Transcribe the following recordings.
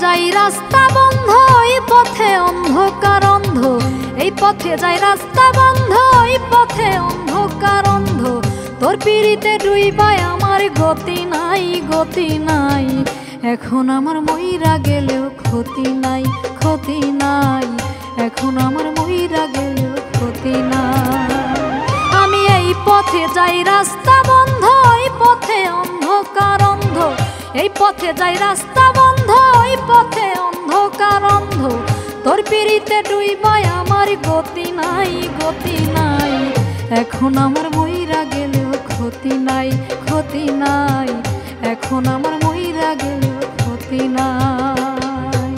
যাই রাস্তা বন্ধ, এই পথে অন্ধকার অন্ধ, এই পথে যাই রাস্তা বন্ধ, এই পথে অন্ধকার অন্ধ। তোর পিড়িতে ডুইবাই আমার গতি নাই, গতি নাই। এখন আমার মইরা গেলেও ক্ষতি নাই, ক্ষতি নাই। এখন আমার মইরা গেলেও ক্ষতি নাই। আমি এই পথে যাই রাস্তা বন্ধ, এই পথে অন্ধকার অন্ধ, এই পথে যাই রাস্তা বন্ধ, এই পথে অন্ধকার অন্ধ। তোর পিড়িতে ডুইবাই আমার গতি নাই, গতি নাই। এখন আমার মইরা গেলেও ক্ষতি নাই, ক্ষতি নাই। এখন আমার মইরা গেলেও ক্ষতি নাই।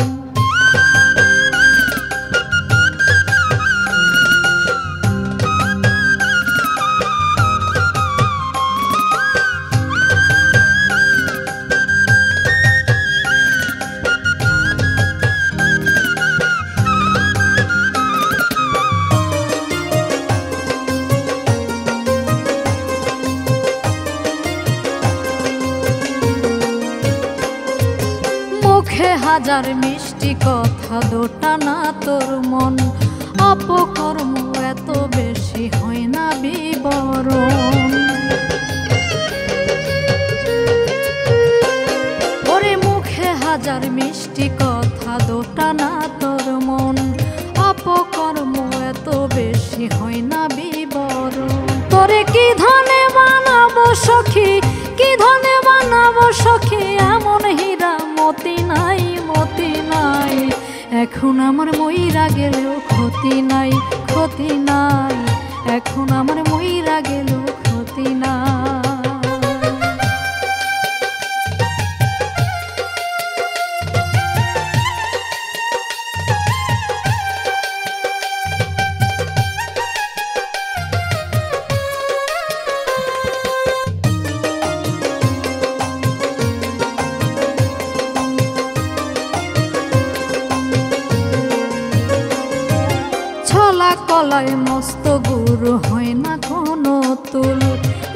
মুখে হাজার মিষ্টি কথা, দোটা না তোর মন। অপকর্ম এত বেশি হয় না বিবরণ। ওরে মুখে হাজার মিষ্টি কথা, দোটা না তোর মন। অপকর্ম এত বেশি হয় না বিবরণ। তোরে কি ধনে বানাবো সখী, কি ধনে বানাবো সখী, এমন হীরা মতি নাই, মতি নাই। এখন আমার মইরা গেলেও ক্ষতি নাই, ক্ষতি নাই। এখন আমার মইরা গেলেও ক্ষতি নাই। ছলা কলায় মস্ত গুরু হয় না কোনো তুল।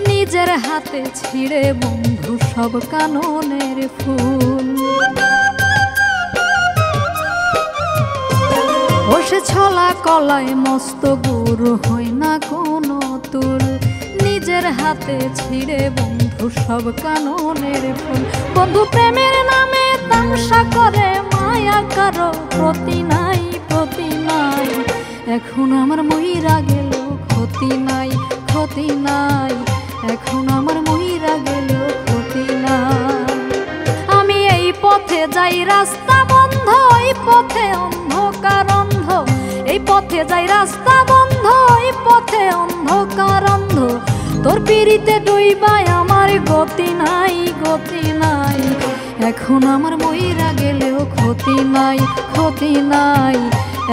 নিজের হাতে ছিঁড়ে বন্ধু সব কাননের ফুল। বসে ছলা কলায় মস্ত গুরু হয় না কোনো তুল। নিজের হাতে ছিঁড়ে বন্ধু সব কাননের ফুল। বন্ধু প্রেমের নামে তামসা করে, মায়া কারো প্রতি নাই, প্রতি নাই। এখন আমার মইরা গেলেও ক্ষতি নাই, ক্ষতি নাই। এখন আমার মইরা গেলেও ক্ষতি নাই। আমি এই পথে যাই রাস্তা বন্ধ, এই পথে অন্ধকার অন্ধ, এই পথে যাই রাস্তা বন্ধ, এই পথে অন্ধকার অন্ধ। তোর পিড়িতে ডুইবাই আমার গতি নাই, গতি নাই। এখন আমার মইরা গেলেও ক্ষতি নাই, ক্ষতি নাই।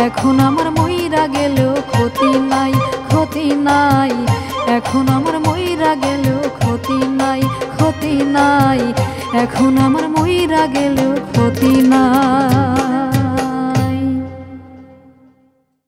এখন আমার মইরা গেলেও ক্ষতি নাই, ক্ষতি নাই। এখন আমার মইরা গেলেও ক্ষতি নাই, ক্ষতি নাই। এখন আমার মইরা গেলেও ক্ষতি নাই।